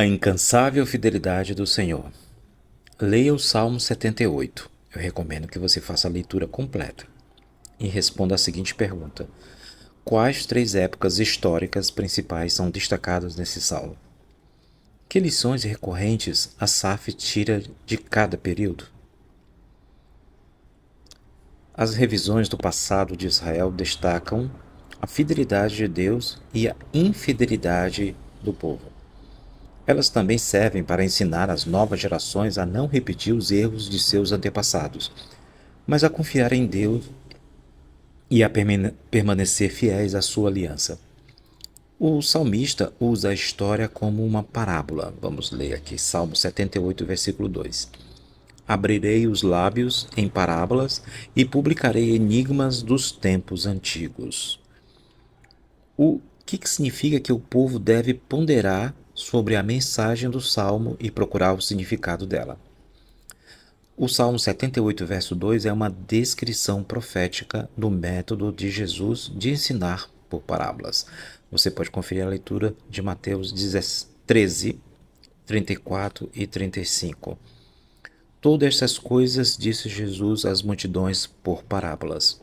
A incansável fidelidade do Senhor. Leia o Salmo 78. Eu recomendo que você faça a leitura completa e responda a seguinte pergunta: quais três épocas históricas principais são destacadas nesse salmo? Que lições recorrentes Asaf tira de cada período? As revisões do passado de Israel destacam a fidelidade de Deus e a infidelidade do povo. Elas também servem para ensinar as novas gerações a não repetir os erros de seus antepassados, mas a confiar em Deus e a permanecer fiéis à sua aliança. O salmista usa a história como uma parábola. Vamos ler aqui, Salmo 78, versículo 2. Abrirei os lábios em parábolas e publicarei enigmas dos tempos antigos. O que significa que o povo deve ponderar sobre a mensagem do Salmo e procurar o significado dela? O Salmo 78, verso 2 é uma descrição profética do método de Jesus de ensinar por parábolas. Você pode conferir a leitura de Mateus 13, 34 e 35. Todas essas coisas disse Jesus às multidões por parábolas,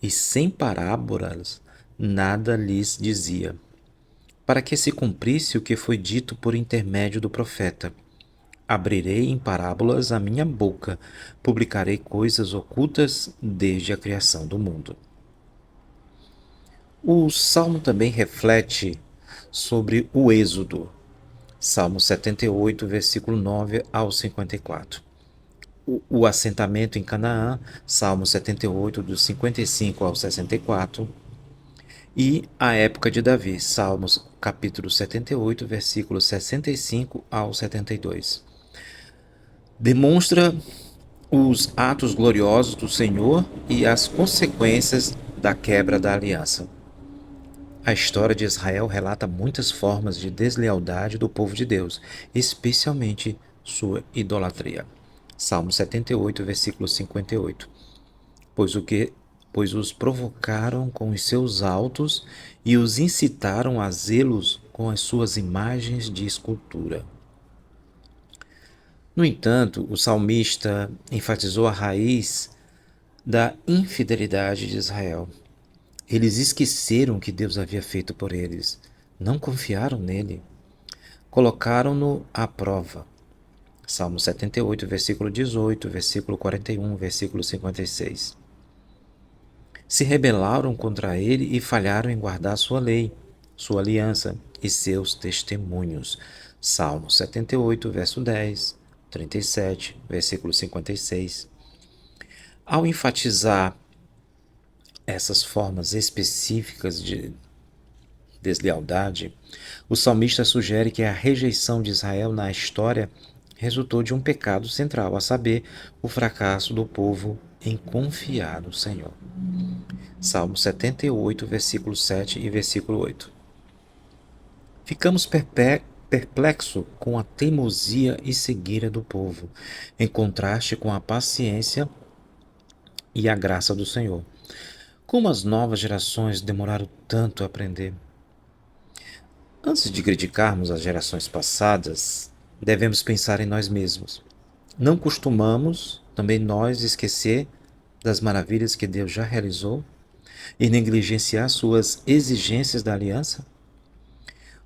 e sem parábolas nada lhes dizia, para que se cumprisse o que foi dito por intermédio do profeta. Abrirei em parábolas a minha boca, publicarei coisas ocultas desde a criação do mundo. O Salmo também reflete sobre o Êxodo. Salmo 78, versículo 9 ao 54. O assentamento em Canaã, Salmo 78, dos 55 ao 64. E a época de Davi, Salmos capítulo 78, versículos 65 ao 72. Demonstra os atos gloriosos do Senhor e as consequências da quebra da aliança. A história de Israel relata muitas formas de deslealdade do povo de Deus, especialmente sua idolatria. Salmo 78, versículo 58. Pois os provocaram com os seus altos e os incitaram a zelos com as suas imagens de escultura. No entanto, o salmista enfatizou a raiz da infidelidade de Israel. Eles esqueceram o que Deus havia feito por eles, não confiaram nele, colocaram-no à prova. Salmo 78, versículo 18, versículo 41, versículo 56. Se rebelaram contra ele e falharam em guardar sua lei, sua aliança e seus testemunhos. Salmo 78, verso 10, 37, versículo 56. Ao enfatizar essas formas específicas de deslealdade, o salmista sugere que a rejeição de Israel na história resultou de um pecado central, a saber, o fracasso do povo em confiar no Senhor. Salmo 78, versículo 7 e versículo 8. Ficamos perplexos com a teimosia e cegueira do povo, em contraste com a paciência e a graça do Senhor. Como as novas gerações demoraram tanto a aprender? Antes de criticarmos as gerações passadas, devemos pensar em nós mesmos. Não costumamos também nós esquecer das maravilhas que Deus já realizou e negligenciar suas exigências da aliança?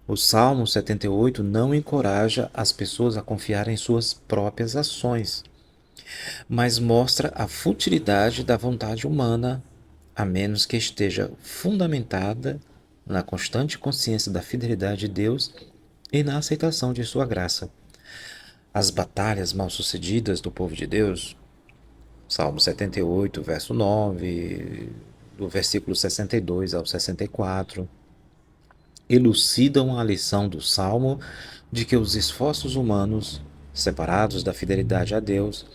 O Salmo 78 não encoraja as pessoas a confiar em suas próprias ações, mas mostra a futilidade da vontade humana, a menos que esteja fundamentada na constante consciência da fidelidade de Deus e na aceitação de sua graça. As batalhas mal-sucedidas do povo de Deus, Salmo 78, verso 9, do versículo 62 ao 64, elucidam a lição do Salmo de que os esforços humanos, separados da fidelidade a Deus,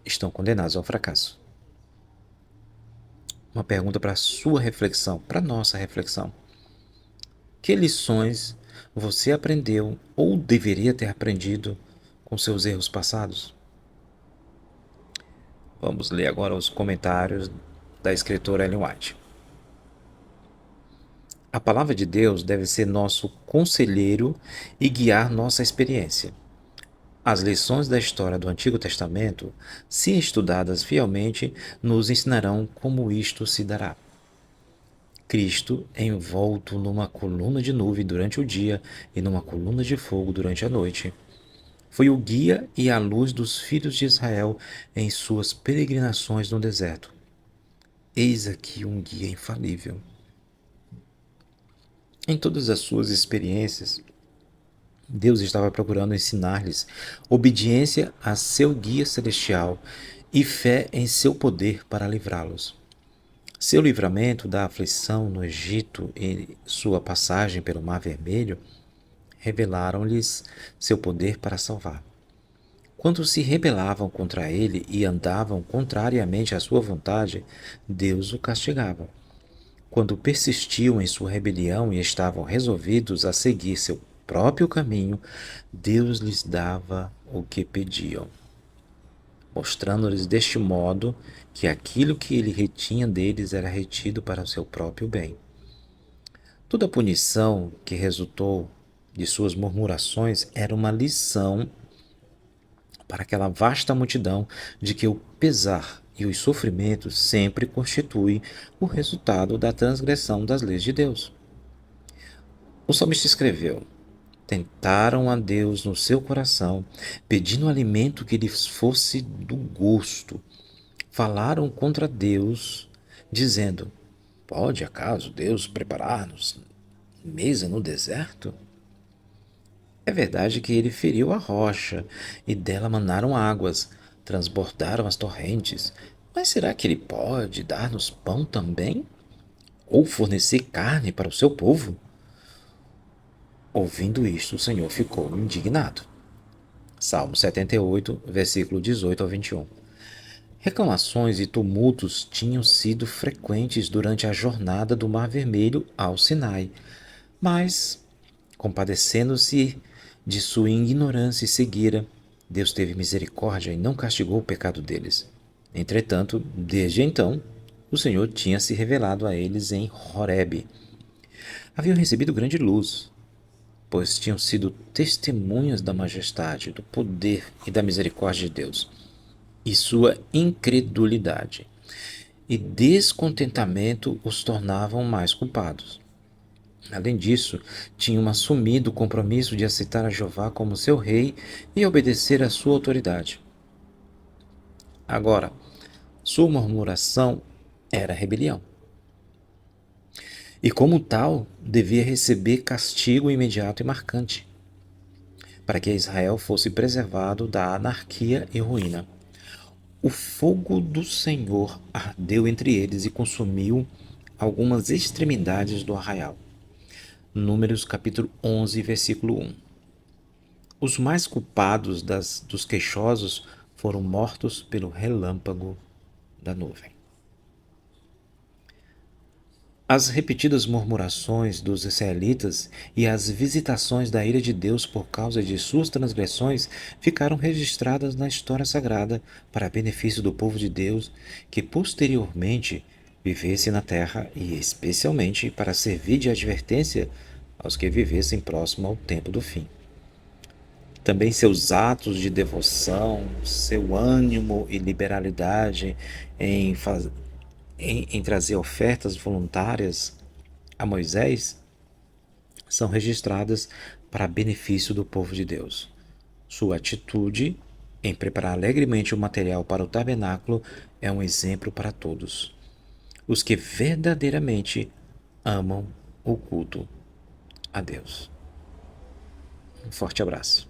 estão condenados ao fracasso. Uma pergunta para a sua reflexão, para a nossa reflexão. Que lições você aprendeu ou deveria ter aprendido com seus erros passados? Vamos ler agora os comentários da escritora Ellen White. A palavra de Deus deve ser nosso conselheiro e guiar nossa experiência. As lições da história do Antigo Testamento, se estudadas fielmente, nos ensinarão como isto se dará. Cristo, envolto numa coluna de nuvem durante o dia e numa coluna de fogo durante a noite, foi o guia e a luz dos filhos de Israel em suas peregrinações no deserto. Eis aqui um guia infalível. Em todas as suas experiências, Deus estava procurando ensinar-lhes obediência a seu guia celestial e fé em seu poder para livrá-los. Seu livramento da aflição no Egito e sua passagem pelo Mar Vermelho revelaram-lhes seu poder para salvar. Quando se rebelavam contra ele e andavam contrariamente à sua vontade, Deus o castigava. Quando persistiam em sua rebelião e estavam resolvidos a seguir seu próprio caminho, Deus lhes dava o que pediam, mostrando-lhes deste modo que aquilo que ele retinha deles era retido para o seu próprio bem. Toda a punição que resultou de suas murmurações era uma lição para aquela vasta multidão de que o pesar e os sofrimentos sempre constituem o resultado da transgressão das leis de Deus. O salmista escreveu: tentaram a Deus no seu coração, pedindo alimento que lhes fosse do gosto. Falaram contra Deus, dizendo: pode acaso Deus preparar-nos mesa no deserto? É verdade que ele feriu a rocha, e dela manaram águas, transbordaram as torrentes. Mas será que ele pode dar-nos pão também? Ou fornecer carne para o seu povo? Ouvindo isto, o Senhor ficou indignado. Salmo 78, versículo 18 ao 21. Reclamações e tumultos tinham sido frequentes durante a jornada do Mar Vermelho ao Sinai, mas, compadecendo-se de sua ignorância e cegueira, Deus teve misericórdia e não castigou o pecado deles. Entretanto, desde então, o Senhor tinha se revelado a eles em Horebe. Haviam recebido grande luz, pois tinham sido testemunhas da majestade, do poder e da misericórdia de Deus. E sua incredulidade e descontentamento os tornavam mais culpados. Além disso, tinham assumido o compromisso de aceitar a Jeová como seu rei e obedecer à sua autoridade. Agora, sua murmuração era rebelião. E como tal, devia receber castigo imediato e marcante, para que Israel fosse preservado da anarquia e ruína. O fogo do Senhor ardeu entre eles e consumiu algumas extremidades do arraial. Números capítulo 11, versículo 1. Os mais culpados dos queixosos foram mortos pelo relâmpago da nuvem. As repetidas murmurações dos israelitas e as visitações da ira de Deus por causa de suas transgressões ficaram registradas na história sagrada para benefício do povo de Deus que posteriormente vivesse na terra e especialmente para servir de advertência aos que vivessem próximo ao tempo do fim. Também seus atos de devoção, seu ânimo e liberalidade em trazer ofertas voluntárias a Moisés são registradas para benefício do povo de Deus. Sua atitude em preparar alegremente o material para o tabernáculo é um exemplo para todos. Os que verdadeiramente amam o culto a Deus. Um forte abraço.